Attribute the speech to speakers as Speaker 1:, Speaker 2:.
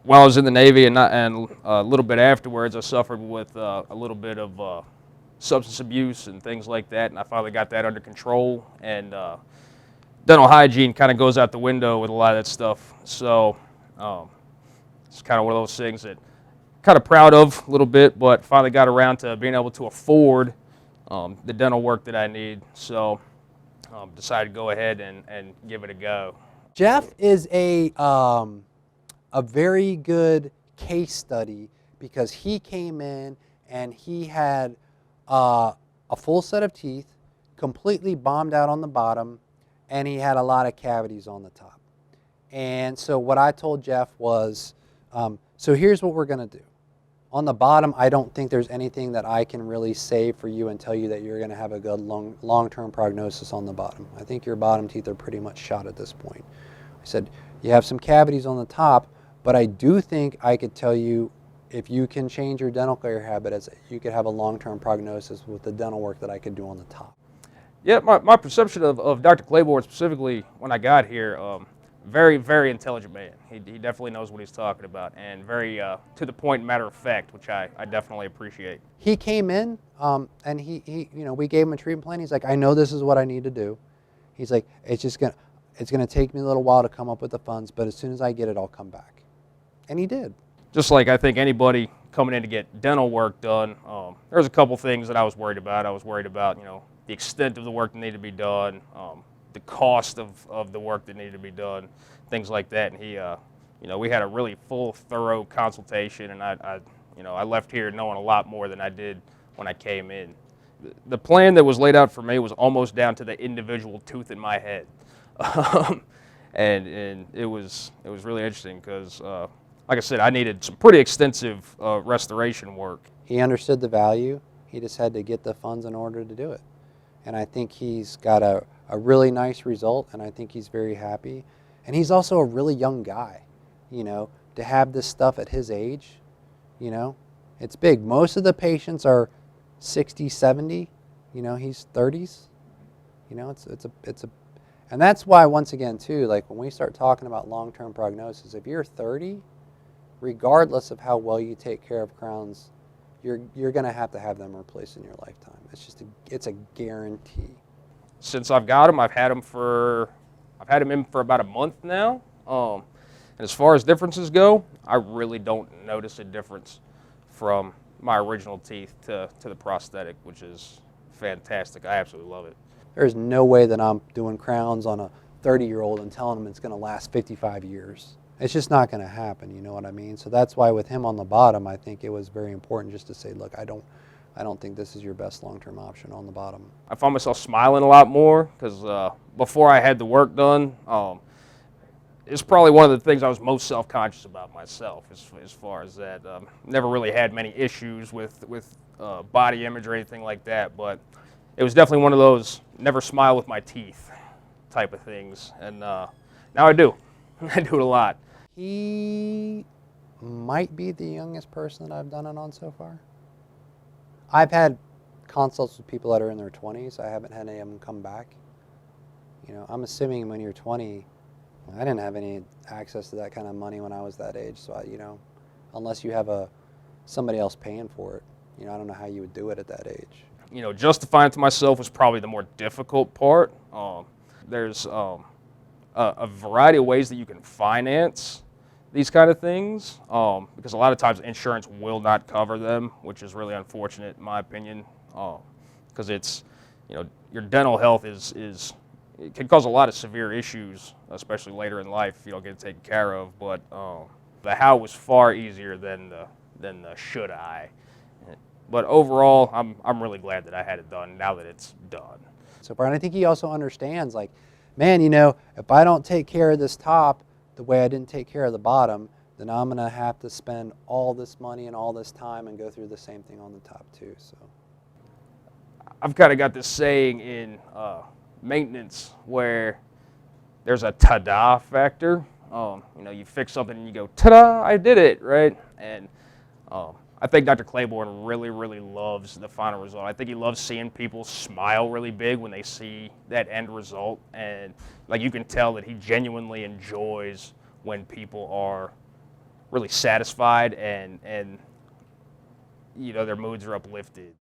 Speaker 1: while I was in the Navy and a little bit afterwards, I suffered with a little bit of substance abuse and things like that, and I finally got that under control. And dental hygiene kind of goes out the window with a lot of that stuff. So um, it's kind of one of those things that kind of proud of a little bit, but finally got around to being able to afford the dental work that I need. So decided to go ahead and give it a go.
Speaker 2: Jeff is a very good case study because he came in and he had a full set of teeth, completely bombed out on the bottom, and he had a lot of cavities on the top. And so what I told Jeff was, so here's what we're going to do. On the bottom, I don't think there's anything that I can really say for you and tell you that you're going to have a good long-term prognosis on the bottom. I think your bottom teeth are pretty much shot at this point. I said, you have some cavities on the top, but I do think I could tell you if you can change your dental care habits, you could have a long-term prognosis with the dental work that I could do on the top.
Speaker 1: Yeah, my perception of Dr. Claiborne specifically when I got here, very, very intelligent man. He definitely knows what he's talking about, and very to the point, matter of fact, which I definitely appreciate.
Speaker 2: He came in and he we gave him a treatment plan. He's like, I know this is what I need to do. He's like, it's gonna take me a little while to come up with the funds, but as soon as I get it, I'll come back. And he did.
Speaker 1: Just like I think anybody coming in to get dental work done, there's a couple things that I was worried about. I was worried about, the extent of the work that needed to be done, the cost of the work that needed to be done, things like that. And he, we had a really full, thorough consultation, and I left here knowing a lot more than I did when I came in. The plan that was laid out for me was almost down to the individual tooth in my head, and it was really interesting because, like I said, I needed some pretty extensive restoration work.
Speaker 2: He understood the value. He just had to get the funds in order to do it. And I think he's got a really nice result, and I think he's very happy. And he's also a really young guy, to have this stuff at his age, it's big. Most of the patients are 60, 70, he's 30s, and that's why, once again, too, like when we start talking about long-term prognosis, if you're 30, regardless of how well you take care of crowns, you're going to have them replaced in your lifetime. It's a guarantee.
Speaker 1: Since I've got him, I've had him in for about a month now. And as far as differences go, I really don't notice a difference from my original teeth to the prosthetic, which is fantastic. I absolutely love it.
Speaker 2: There's no way that I'm doing crowns on a 30-year-old and telling him it's going to last 55 years. It's just not going to happen, you know what I mean? So that's why with him on the bottom, I think it was very important just to say, look, I don't think this is your best long-term option on the bottom.
Speaker 1: I found myself smiling a lot more because before I had the work done, it's probably one of the things I was most self-conscious about myself as far as that. Never really had many issues with body image or anything like that, but it was definitely one of those never smile with my teeth type of things. And now I do. I do it a lot.
Speaker 2: He might be the youngest person that I've done it on so far. I've had consults with people that are in their 20s. I haven't had any of them come back. I'm assuming when you're 20, I didn't have any access to that kind of money when I was that age. So, unless you have somebody else paying for it, I don't know how you would do it at that age.
Speaker 1: Justifying it to myself was probably the more difficult part. There's a variety of ways that you can finance these kind of things, because a lot of times insurance will not cover them, which is really unfortunate in my opinion, because it's, your dental health it can cause a lot of severe issues, especially later in life if you don't get it taken care of. But the how was far easier than the should I. But overall, I'm really glad that I had it done now that it's done.
Speaker 2: So, Brian, I think he also understands, like, man, if I don't take care of this top the way I didn't take care of the bottom, then I'm going to have to spend all this money and all this time and go through the same thing on the top too. So
Speaker 1: I've kind of got this saying in maintenance where there's a ta-da factor. You fix something and you go, ta-da, I did it, right? And I think Dr. Claiborne really, really loves the final result. I think he loves seeing people smile really big when they see that end result. And like you can tell that he genuinely enjoys when people are really satisfied and you know, their moods are uplifted.